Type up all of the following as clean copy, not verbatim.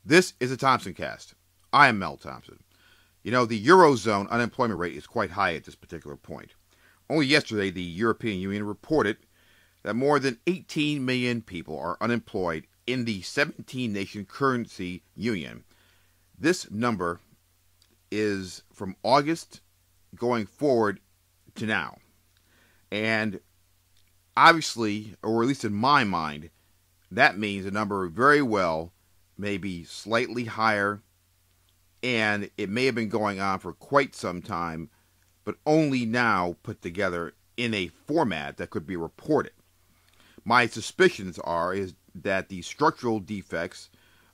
This is a Thompson Cast. I am Mel Thompson. You know, the Eurozone unemployment rate is quite high at this particular point. Only yesterday, the European Union reported that more than 18 million people are unemployed in the 17-nation currency union. This number is from August going forward to now. And obviously, or at least in my mind, that means the number very well may be slightly higher, and it may have been going on for quite some time, but only now put together in a format that could be reported. My suspicions is that the structural defects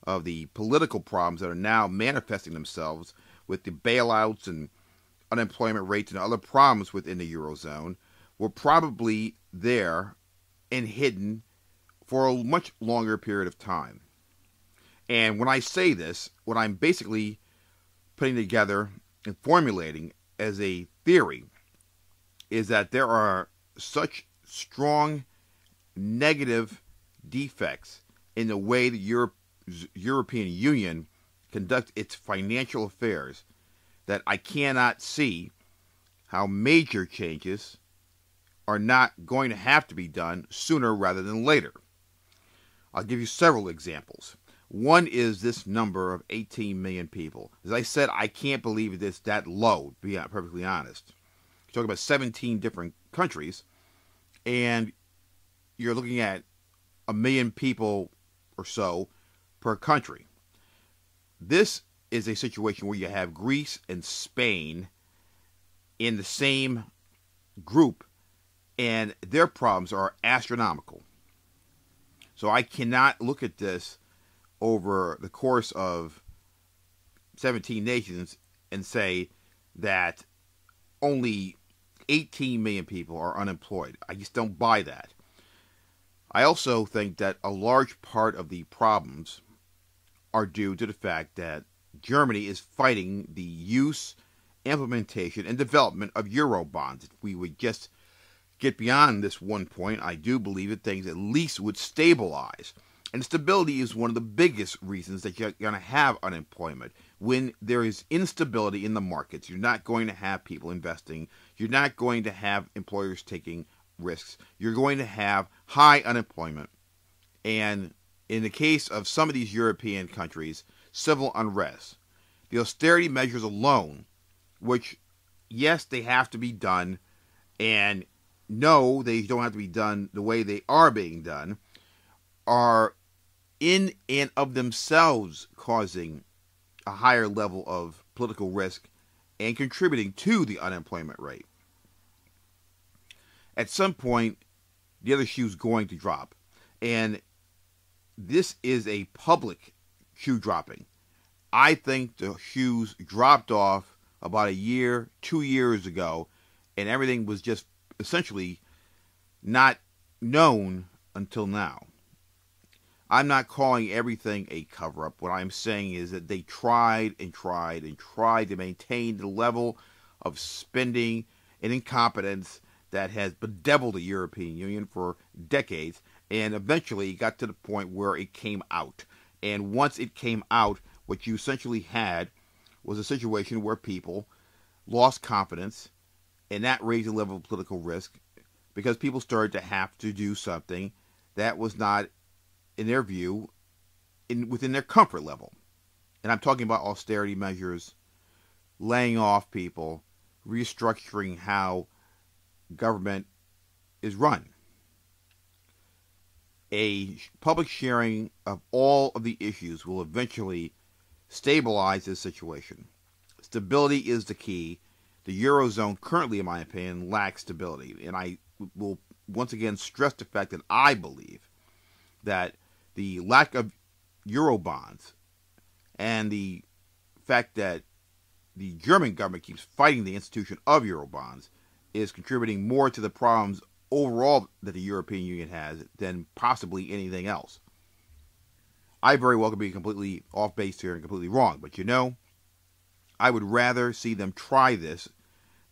of the political problems that are now manifesting themselves with the bailouts and unemployment rates and other problems within the Eurozone were probably there and hidden for a much longer period of time. And when I say this, what I'm basically putting together and formulating as a theory is that there are such strong negative defects in the way the European Union conducts its financial affairs that I cannot see how major changes are not going to have to be done sooner rather than later. I'll give you several examples. One is this number of 18 million people. As I said, I can't believe it's that low, to be perfectly honest. You're talking about 17 different countries, and you're looking at 1 million people or so per country. This is a situation where you have Greece and Spain in the same group, and their problems are astronomical. So I cannot look at this over the course of 17 nations and say that only 18 million people are unemployed. I just don't buy that. I also think that a large part of the problems are due to the fact that Germany is fighting the use, implementation, and development of Eurobonds. If we would just get beyond this one point, I do believe that things at least would stabilize. And stability is one of the biggest reasons that you're going to have unemployment. When there is instability in the markets, you're not going to have people investing. You're not going to have employers taking risks. You're going to have high unemployment. And in the case of some of these European countries, civil unrest. The austerity measures alone, which, yes, they have to be done, and no, they don't have to be done the way they are being done, are in and of themselves causing a higher level of political risk and contributing to the unemployment rate. At some point, the other shoe's going to drop. And this is a public shoe dropping. I think the shoes dropped off about 2 years ago, and everything was just essentially not known until now. I'm not calling everything a cover-up. What I'm saying is that they tried to maintain the level of spending and incompetence that has bedeviled the European Union for decades, and eventually got to the point where it came out. And once it came out, what you essentially had was a situation where people lost confidence, and that raised the level of political risk because people started to have to do something that was not, in their view, within their comfort level. And I'm talking about austerity measures, laying off people, restructuring how government is run. A public sharing of all of the issues will eventually stabilize this situation. Stability is the key. The Eurozone currently, in my opinion, lacks stability. And I will once again stress the fact that I believe that the lack of Eurobonds and the fact that the German government keeps fighting the institution of Eurobonds is contributing more to the problems overall that the European Union has than possibly anything else. I very well could be completely off base here and completely wrong, but I would rather see them try this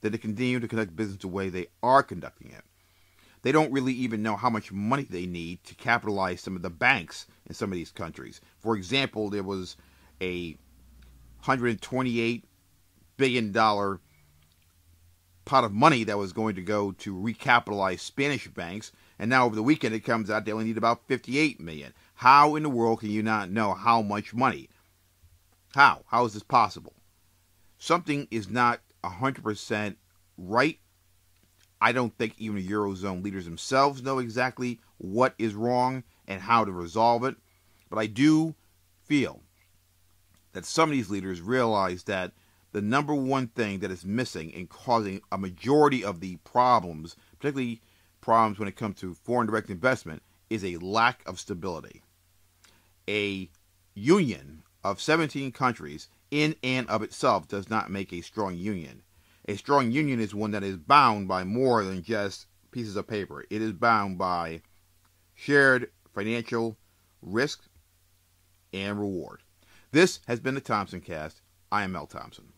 than to continue to conduct business the way they are conducting it. They don't really even know how much money they need to capitalize some of the banks in some of these countries. For example, there was a $128 billion pot of money that was going to go to recapitalize Spanish banks, and now over the weekend it comes out they only need about $58 million. How in the world can you not know how much money? How? How is this possible? Something is not 100% right. I don't think even the Eurozone leaders themselves know exactly what is wrong and how to resolve it. But I do feel that some of these leaders realize that the number one thing that is missing in causing a majority of the problems, particularly problems when it comes to foreign direct investment, is a lack of stability. A union of 17 countries in and of itself does not make a strong union. A strong union is one that is bound by more than just pieces of paper. It is bound by shared financial risk and reward. This has been the Thompson Cast. I am Mel Thompson.